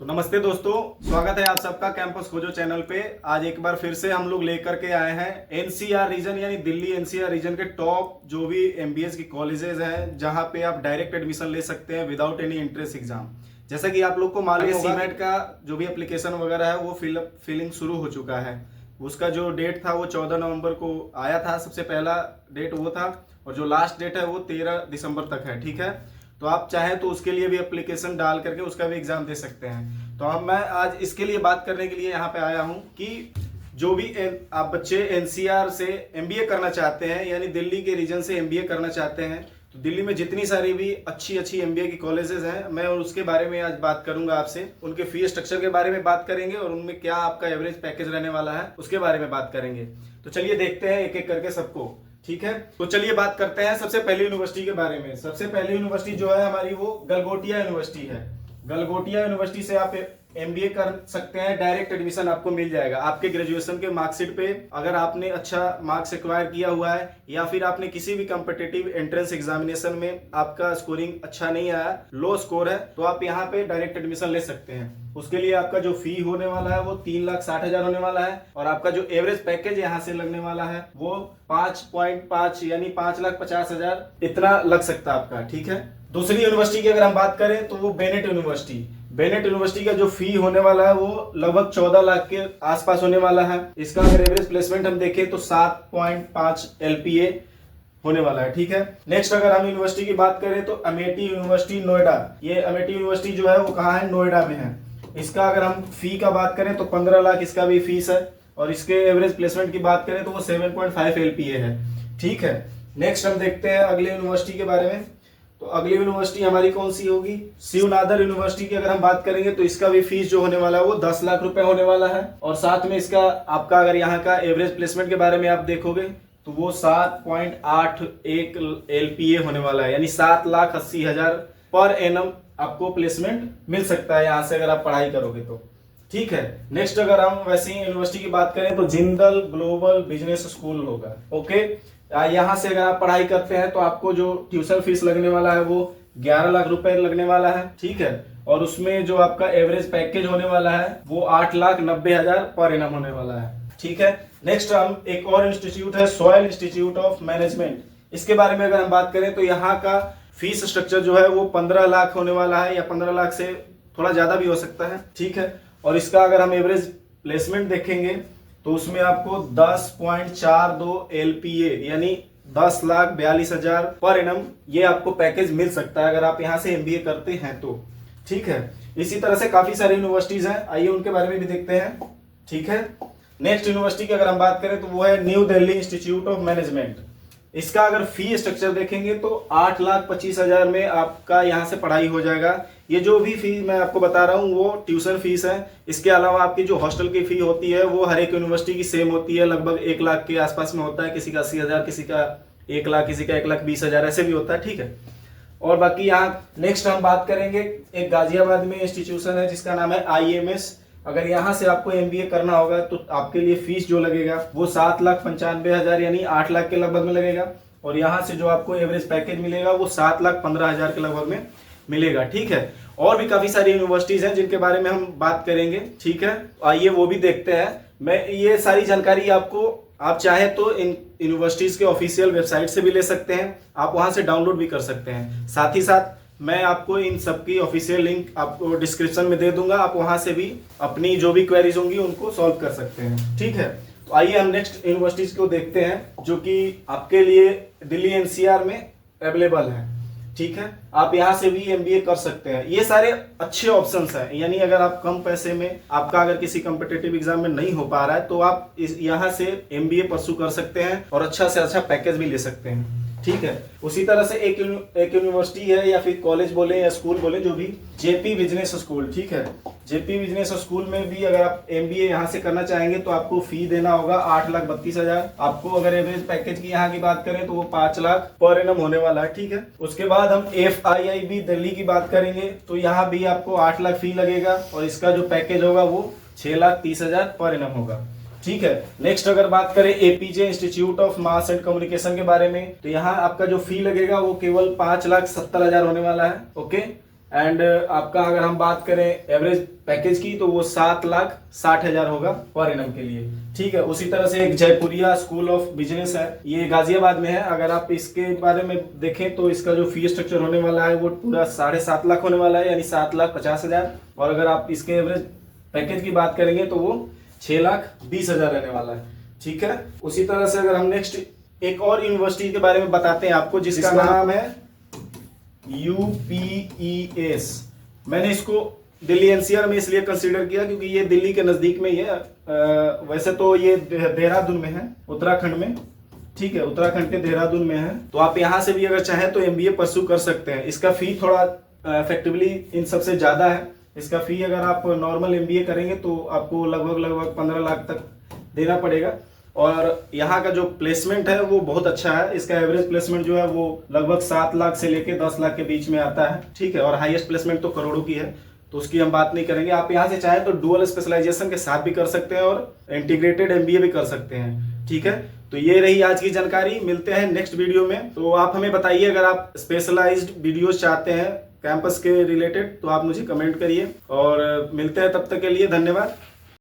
तो नमस्ते दोस्तों, स्वागत है आप सबका कैंपस खोजो चैनल पे। आज एक बार फिर से हम लोग लेकर के आए हैं एनसीआर रीजन यानी दिल्ली एनसीआर रीजन के टॉप जो भी एमबीएस की कॉलेजेस हैं जहां पे आप डायरेक्ट एडमिशन ले सकते हैं विदाउट एनी एंट्रेंस एग्जाम। जैसा कि आप लोग को मालूम होगा सीमेट का जो भी एप्लीकेशन वगैरह है वो फिलिंग शुरू हो चुका है। उसका जो डेट था वो 14 नवंबर को आया था, सबसे पहला डेट वो था, और जो लास्ट डेट है वो 13 दिसंबर तक है। ठीक है, तो आप चाहें तो उसके लिए भी एप्लीकेशन डाल करके उसका भी एग्जाम दे सकते हैं। तो हम मैं आज इसके लिए बात करने के लिए यहाँ पे आया हूँ कि जो भी आप बच्चे एनसीआर से एमबीए करना चाहते हैं यानी दिल्ली के रीजन से एमबीए करना चाहते हैं, तो दिल्ली में जितनी सारी भी अच्छी अच्छी एमबीए की कॉलेजेस हैं मैं उसके बारे में आज बात करूंगा आपसे। उनके फीस स्ट्रक्चर के बारे में बात करेंगे और उनमें क्या आपका एवरेज पैकेज रहने वाला है उसके बारे में बात करेंगे। तो चलिए देखते हैं एक एक करके सबको। ठीक है, तो चलिए बात करते हैं सबसे पहली यूनिवर्सिटी के बारे में। सबसे पहली यूनिवर्सिटी जो है हमारी वो गलगोटिया यूनिवर्सिटी है। गलगोटिया यूनिवर्सिटी से आप एमबीए कर सकते हैं, डायरेक्ट एडमिशन आपको मिल जाएगा आपके ग्रेजुएशन के मार्कशीट पे। अगर आपने अच्छा मार्क्स एक्वायर किया हुआ है या फिर आपने किसी भी कॉम्पिटिटिव एंट्रेंस एग्जामिनेशन में आपका स्कोरिंग अच्छा नहीं आया, लो स्कोर है, तो आप यहाँ पे डायरेक्ट एडमिशन ले सकते हैं। उसके लिए आपका जो फी होने वाला है वो 3,60,000 होने वाला है और आपका जो एवरेज पैकेज यहाँ से लगने वाला है वो 5.5 यानी 5,50,000 इतना लग सकता है आपका। ठीक है, दूसरी यूनिवर्सिटी की अगर हम बात करें तो वो बेनेट यूनिवर्सिटी। बेनेट यूनिवर्सिटी का जो फी होने वाला है वो लगभग 14 लाख के आसपास होने वाला है। इसका अगर एवरेज प्लेसमेंट हम देखें तो 7.5 LPA होने वाला है। ठीक है, नेक्स्ट अगर हम यूनिवर्सिटी की बात करें तो अमेठी यूनिवर्सिटी नोएडा। ये अमेठी यूनिवर्सिटी जो है वो कहाँ है, नोएडा में है। इसका अगर हम फी का बात करें तो 15 लाख इसका भी फीस है और इसके एवरेज प्लेसमेंट की बात करें तो वो 7.5 LPA है। ठीक है, नेक्स्ट हम देखते हैं अगले यूनिवर्सिटी के बारे में। तो अगली यूनिवर्सिटी हमारी कौन सी होगी, शिवनादर यूनिवर्सिटी की अगर हम बात करेंगे तो इसका भी फीस जो होने वाला है वो 10 लाख रुपए होने वाला है और साथ में इसका आपका अगर यहाँ का एवरेज प्लेसमेंट के बारे में आप देखोगे तो वो 7.81 LPA होने वाला है, यानी 7,80,000 पर एनम आपको प्लेसमेंट मिल सकता है यहाँ से अगर आप पढ़ाई करोगे तो। ठीक है, नेक्स्ट अगर हम वैसी यूनिवर्सिटी की बात करें तो जिंदल ग्लोबल बिजनेस स्कूल होगा। ओके, यहाँ से अगर आप पढ़ाई करते हैं तो आपको जो ट्यूशन फीस लगने वाला है वो 11 लाख रुपए लगने वाला है। ठीक है, और उसमें जो आपका एवरेज पैकेज होने वाला है वो 8,90,000 पर एनम होने वाला है। ठीक है, नेक्स्ट हम एक और इंस्टीट्यूट है सॉयल इंस्टीट्यूट ऑफ मैनेजमेंट। इसके बारे में अगर हम बात करें तो यहाँ का फीस स्ट्रक्चर जो है वो 15 लाख होने वाला है या 15 लाख से थोड़ा ज्यादा भी हो सकता है। ठीक है, और इसका अगर हम एवरेज प्लेसमेंट देखेंगे तो उसमें आपको 10.42 LPA यानी 10,42,000 पर एनम ये आपको पैकेज मिल सकता है अगर आप यहाँ से एमबीए करते हैं तो। ठीक है, इसी तरह से काफी सारी यूनिवर्सिटीज हैं, आइए उनके बारे में भी देखते हैं। ठीक है, नेक्स्ट यूनिवर्सिटी की अगर हम बात करें तो वो है new Delhi institute of management. इसका अगर फी स्ट्रक्चर देखेंगे तो 8,25,000 में आपका यहाँ से पढ़ाई हो जाएगा। ये जो भी फी मैं आपको बता रहा हूँ वो ट्यूशन फीस है। इसके अलावा आपकी जो हॉस्टल की फी होती है वो हर एक यूनिवर्सिटी की सेम होती है, लगभग 1 लाख के आसपास में होता है। किसी का 80,000, किसी का 1 लाख, किसी का 1,20,000 ऐसे भी होता है। ठीक है, और बाकी यहाँ नेक्स्ट हम बात करेंगे एक गाजियाबाद में इंस्टीट्यूशन है जिसका नाम है IMS। अगर यहाँ से आपको एमबीए करना होगा तो आपके लिए फीस जो लगेगा वो 7,95,000 यानी 8 लाख के लगभग में लगेगा और यहाँ से जो आपको एवरेज पैकेज मिलेगा वो 7,15,000 के लगभग में मिलेगा। ठीक है, और भी काफी सारी यूनिवर्सिटीज हैं जिनके बारे में हम बात करेंगे। ठीक है, आइए वो भी देखते हैं। मैं ये सारी जानकारी आपको आप चाहे तो इन यूनिवर्सिटीज के ऑफिशियल वेबसाइट से भी ले सकते हैं, आप वहां से डाउनलोड भी कर सकते हैं। साथ ही साथ मैं आपको इन सबकी ऑफिशियल लिंक आपको डिस्क्रिप्शन में दे दूंगा, आप वहां से भी अपनी जो भी क्वेरीज होंगी उनको सॉल्व कर सकते हैं। ठीक है, तो आइए हम नेक्स्ट यूनिवर्सिटीज को देखते हैं जो कि आपके लिए दिल्ली एनसीआर में अवेलेबल है। ठीक है, आप यहाँ से भी एमबीए कर सकते हैं। ये सारे अच्छे ऑप्शंस हैं, यानी अगर आप कम पैसे में आपका अगर किसी कॉम्पिटिटिव एग्जाम में नहीं हो पा रहा है तो आप यहाँ से एमबीए परसू कर सकते हैं और अच्छा से अच्छा पैकेज भी ले सकते हैं। ठीक है, उसी तरह से एक यूनिवर्सिटी है या फिर कॉलेज बोले या स्कूल बोले जो भी, जेपी बिजनेस स्कूल। ठीक है, जेपी बिजनेस स्कूल में भी अगर आप एमबीए यहाँ से करना चाहेंगे तो आपको फी देना होगा 8,32,000। आपको अगर एवरेज पैकेज की यहाँ की बात करें तो वो 5 लाख पर एनम होने वाला है। ठीक है, उसके बाद हम FIIB दिल्ली की बात करेंगे तो यहाँ भी आपको 8 लाख फी लगेगा और इसका जो पैकेज होगा वो 6,30,000 पर एनम होगा। ठीक है, नेक्स्ट अगर बात करें APJ institute of mass and communication के बारे में तो यहाँ आपका जो फी लगेगा वो केवल 5,70,000 होने वाला है। ओके, एंड आपका अगर हम बात करें एवरेज पैकेज की तो वो 7,60,000 होगा पर एनम के लिए। ठीक है, उसी तरह से एक जयपुरिया स्कूल ऑफ बिजनेस है, ये गाजियाबाद में है। अगर आप इसके बारे में देखें तो इसका जो फी स्ट्रक्चर होने वाला है वो पूरा 7.5 लाख होने वाला है, यानी 7,50,000। और अगर आप इसके एवरेज पैकेज की बात करेंगे तो वो 6,20,000 रहने वाला है। ठीक है, उसी तरह से अगर हम नेक्स्ट एक और यूनिवर्सिटी के बारे में बताते हैं आपको, जिसका नाम है UPES। मैंने इसको दिल्ली एनसीआर में इसलिए कंसीडर किया क्योंकि ये दिल्ली के नज़दीक में ही है। वैसे तो ये देहरादून में है, उत्तराखंड में। ठीक है, उत्तराखंड के देहरादून में है। तो आप यहाँ से भी अगर चाहें तो MBA परस्यू कर सकते हैं। इसका फी थोड़ा इफेक्टिवली इन सबसे ज़्यादा है। इसका फी अगर आप नॉर्मल MBA करेंगे तो आपको लगभग 15 लाख तक देना पड़ेगा। और यहाँ का जो प्लेसमेंट है वो बहुत अच्छा है। इसका एवरेज प्लेसमेंट जो है वो लगभग 7 लाख से लेके 10 लाख के बीच में आता है। ठीक है, और हाईएस्ट प्लेसमेंट तो करोड़ों की है, तो उसकी हम बात नहीं करेंगे। आप यहाँ से चाहें तो डुअल स्पेशलाइजेशन के साथ भी कर सकते हैं और इंटीग्रेटेड MBA भी कर सकते हैं। ठीक है, तो ये रही आज की जानकारी। मिलते हैं नेक्स्ट वीडियो में। तो आप हमें बताइए अगर आप स्पेशलाइज्ड वीडियोस चाहते हैं कैंपस के रिलेटेड तो आप मुझे कमेंट करिए, और मिलते हैं तब तक के लिए। धन्यवाद।